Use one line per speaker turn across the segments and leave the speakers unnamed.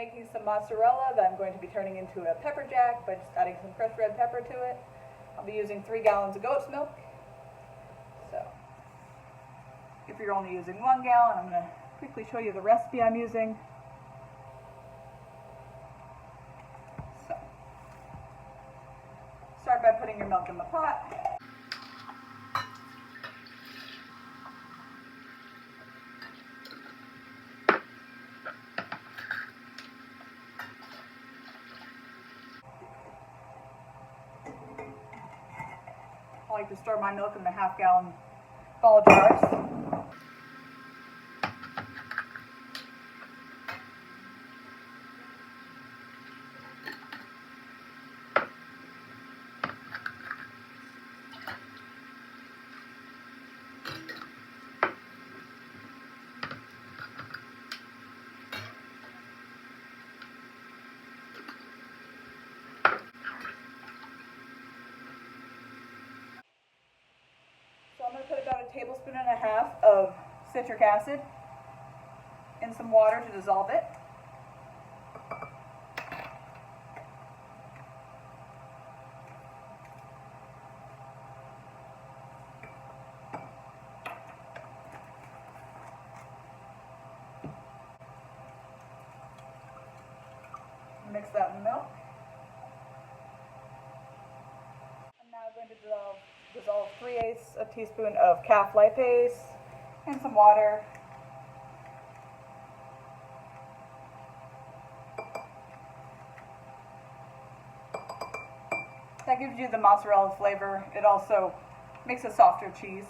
making some mozzarella that I'm going to be turning into a pepperjack by just adding some crushed red pepper to it. I'll be using 3 gallons of goat's milk. So, if you're only using 1 gallon, I'm going to quickly show you the recipe I'm using. So, start by putting your milk in the pot. I like to store my milk in the half-gallon ball jars. So I'm going to put about 1.5 tablespoons of citric acid in some water to dissolve it. Mix that in milk. I'm now going to dissolve 3/8 teaspoon of calf lipase and some water. That gives you the mozzarella flavor. It also makes a softer cheese.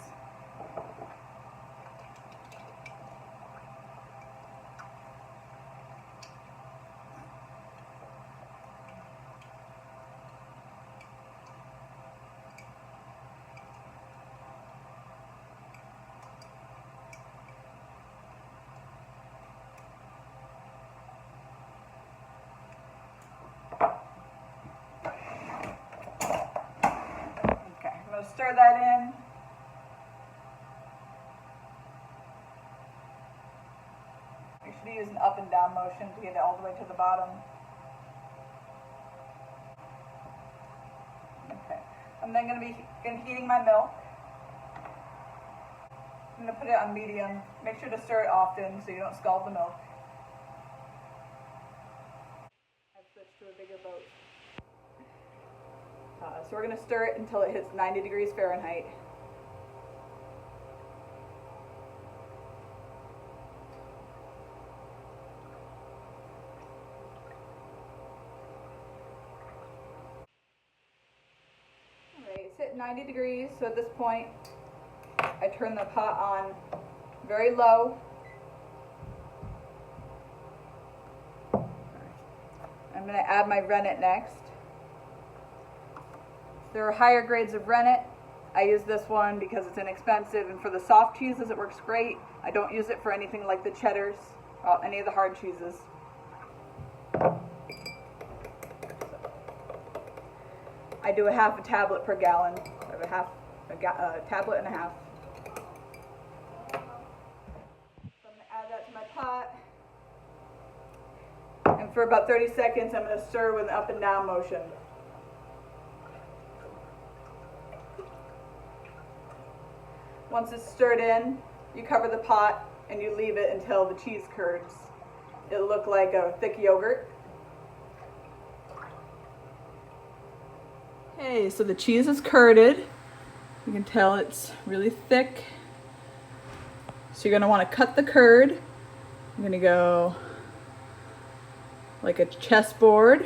Stir that in. Make sure to use an up and down motion to get it all the way to the bottom. Okay. I'm then going to be heating my milk. I'm going to put it on medium. Make sure to stir it often so you don't scald the milk. I've switched to a bigger boat. So we're going to stir it until it hits 90 degrees Fahrenheit. Alright, it's hit 90 degrees, so at this point I turn the pot on very low. I'm going to add my rennet next. There are higher grades of rennet. I use this one because it's inexpensive, and for the soft cheeses it works great. I don't use it for anything like the cheddars or any of the hard cheeses. I do a 1/2 tablet per gallon. I have a tablet and a half. So I'm going to add that to my pot. And for about 30 seconds I'm going to stir with an up and down motion. Once it's stirred in, you cover the pot and you leave it until the cheese curds. It'll look like a thick yogurt. Okay, so the cheese is curded. You can tell it's really thick. So you're going to want to cut the curd. I'm going to go like a chessboard.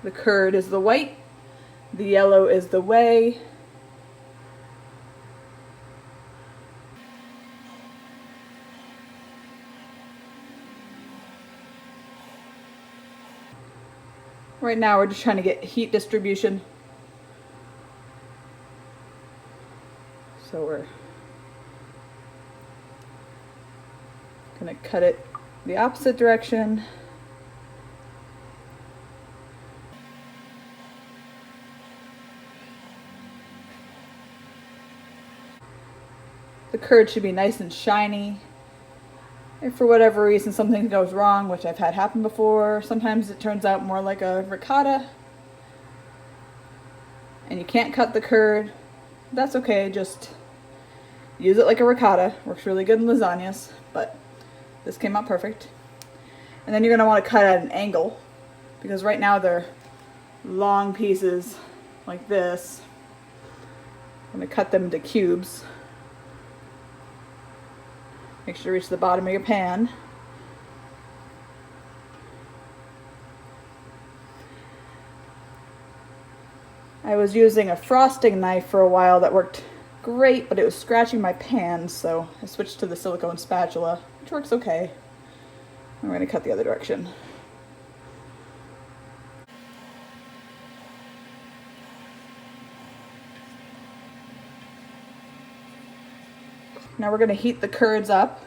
The curd is the white, the yellow is the whey. Right now we're just trying to get heat distribution. So we're gonna cut it the opposite direction. The curd should be nice and shiny. If for whatever reason something goes wrong, which I've had happen before, sometimes it turns out more like a ricotta and you can't cut the curd, that's okay, just use it like a ricotta. Works really good in lasagnas, but this came out perfect. And then you're going to want to cut at an angle, because right now they're long pieces like this. I'm going to cut them into cubes. Make sure to reach the bottom of your pan. I was using a frosting knife for a while that worked great, but it was scratching my pan, so I switched to the silicone spatula, which works okay. I'm going to cut the other direction. Now we're going to heat the curds up.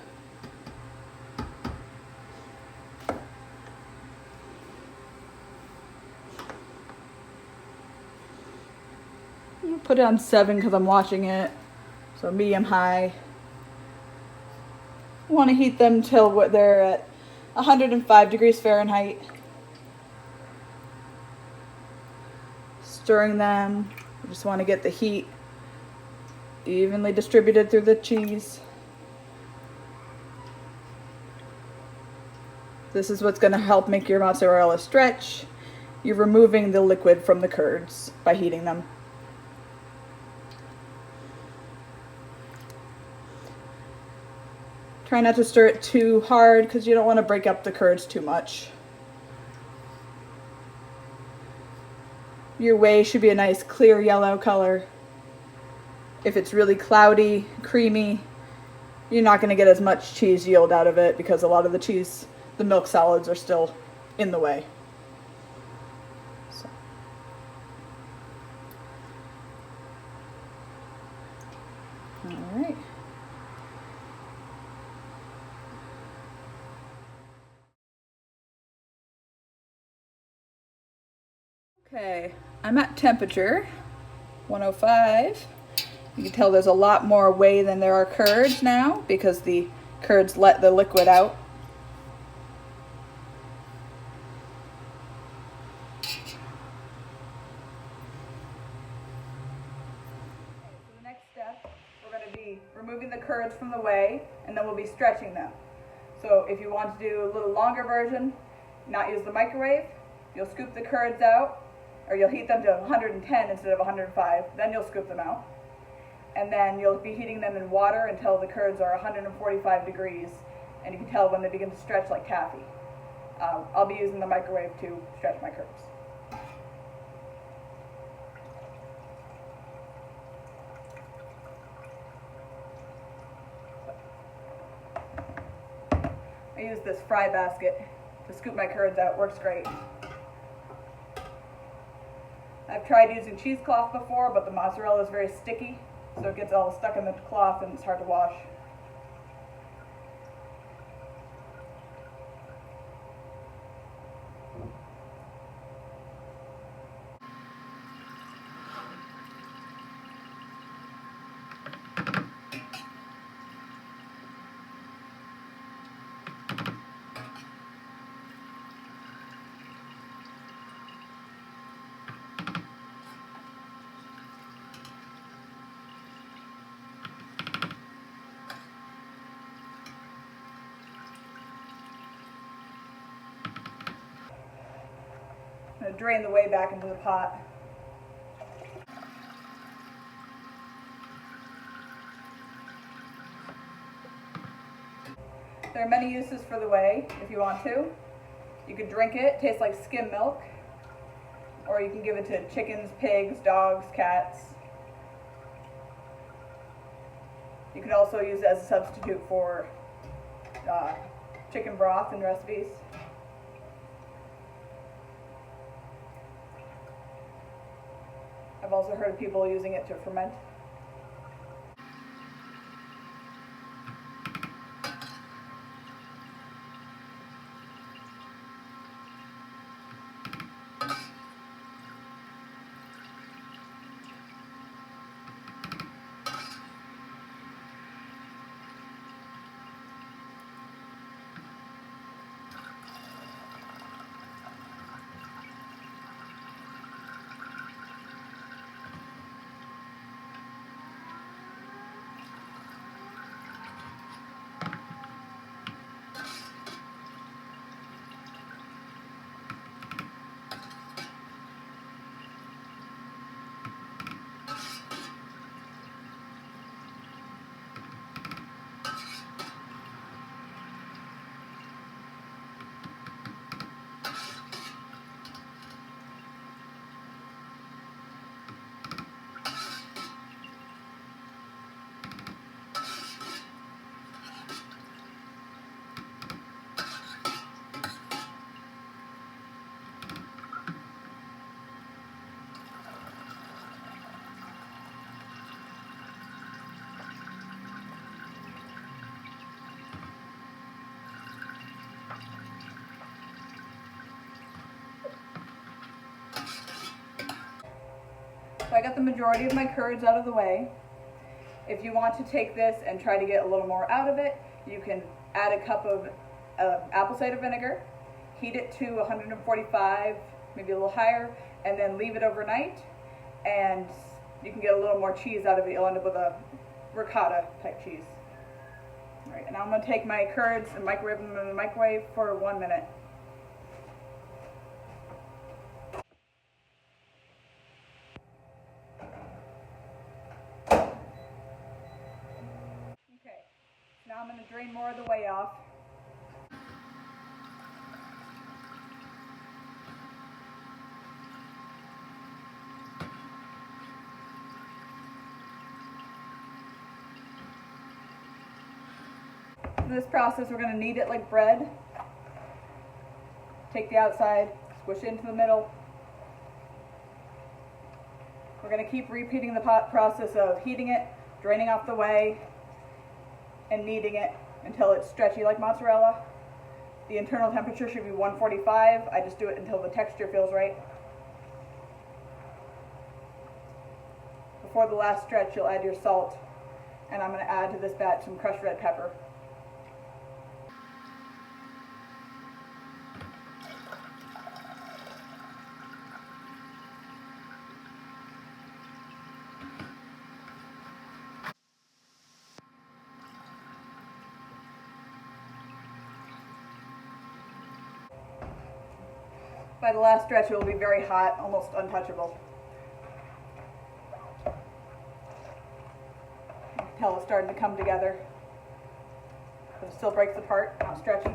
Put it on 7 because I'm watching it, so medium high. Want to heat them till they're at 105 degrees Fahrenheit. Stirring them. You just want to get the heat evenly distributed through the cheese. This is what's going to help make your mozzarella stretch. You're removing the liquid from the curds by heating them. Try not to stir it too hard because you don't want to break up the curds too much. Your whey should be a nice clear yellow color. If it's really cloudy, creamy, you're not going to get as much cheese yield out of it because a lot of the milk solids are still in the whey. All right. Okay, I'm at temperature 105. You can tell there's a lot more whey than there are curds now because the curds let the liquid out. So the next step, we're going to be removing the curds from the whey, and then we'll be stretching them. So if you want to do a little longer version, not use the microwave, you'll scoop the curds out, or you'll heat them to 110 instead of 105, then you'll scoop them out. And then you'll be heating them in water until the curds are 145 degrees, and you can tell when they begin to stretch like taffy. I'll be using the microwave to stretch my curds. I use this fry basket to scoop my curds out. Works great. I've tried using cheesecloth before, but the mozzarella is very sticky, so it gets all stuck in the cloth and it's hard to wash. I'm going to drain the whey back into the pot. There are many uses for the whey if you want to. You could drink it, it tastes like skim milk, or you can give it to chickens, pigs, dogs, cats. You can also use it as a substitute for chicken broth in recipes. I've also heard of people using it to ferment. So I got the majority of my curds out of the way. If you want to take this and try to get a little more out of it, you can add a cup of apple cider vinegar, heat it to 145, maybe a little higher, and then leave it overnight, and you can get a little more cheese out of it. You'll end up with a ricotta type cheese. All right, and now I'm going to take my curds and microwave them in the microwave for 1 minute. Okay, now I'm going to drain more of the whey off. In this process, we're going to knead it like bread. Take the outside, squish it into the middle. We're going to keep repeating the process of heating it, draining off the whey, and kneading it until it's stretchy like mozzarella. The internal temperature should be 145. I just do it until the texture feels right. Before the last stretch, you'll add your salt, and I'm going to add to this batch some crushed red pepper. By the last stretch, it will be very hot, almost untouchable. You can tell it's starting to come together, but it still breaks apart, not stretchy.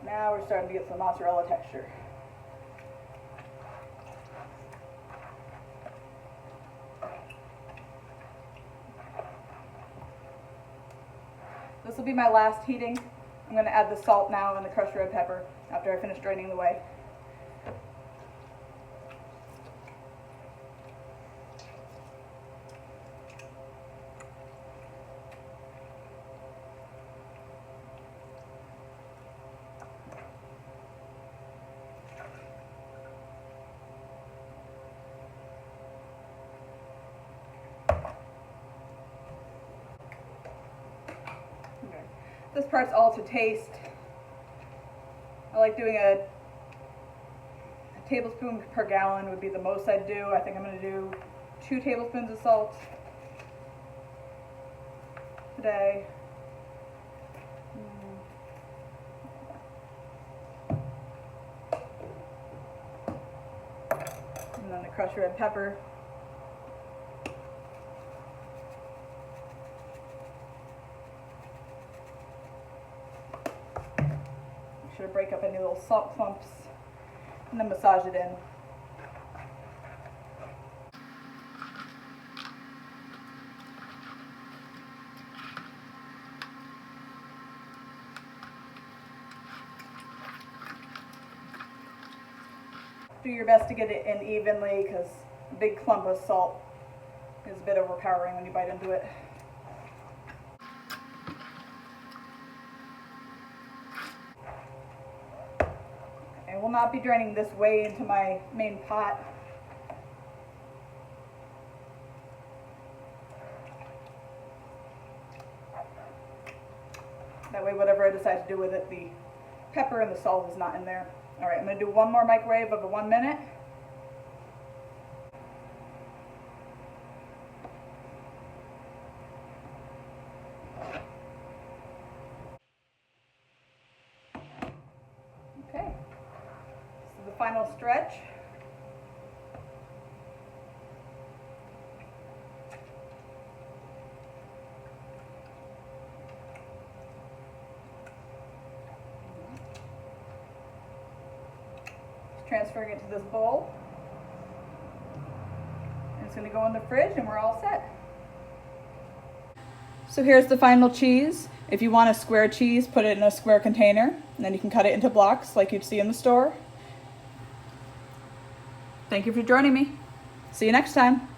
Now we're starting to get some mozzarella texture. This will be my last heating. I'm going to add the salt now and the crushed red pepper after I finish draining the whey. This part's all to taste. I like doing a tablespoon per gallon would be the most I'd do. I think I'm going to do 2 tablespoons of salt today. And then the crushed red pepper. To break up any little salt clumps and then massage it in. Do your best to get it in evenly because a big clump of salt is a bit overpowering when you bite into it. I will not be draining this whey into my main pot. That way whatever I decide to do with it, the pepper and the salt is not in there. Alright, I'm going to do one more microwave of 1 minute. final stretch. Transferring it to this bowl. And it's going to go in the fridge and we're all set. So here's the final cheese. If you want a square cheese, put it in a square container, and then you can cut it into blocks like you'd see in the store. Thank you for joining me. See you next time.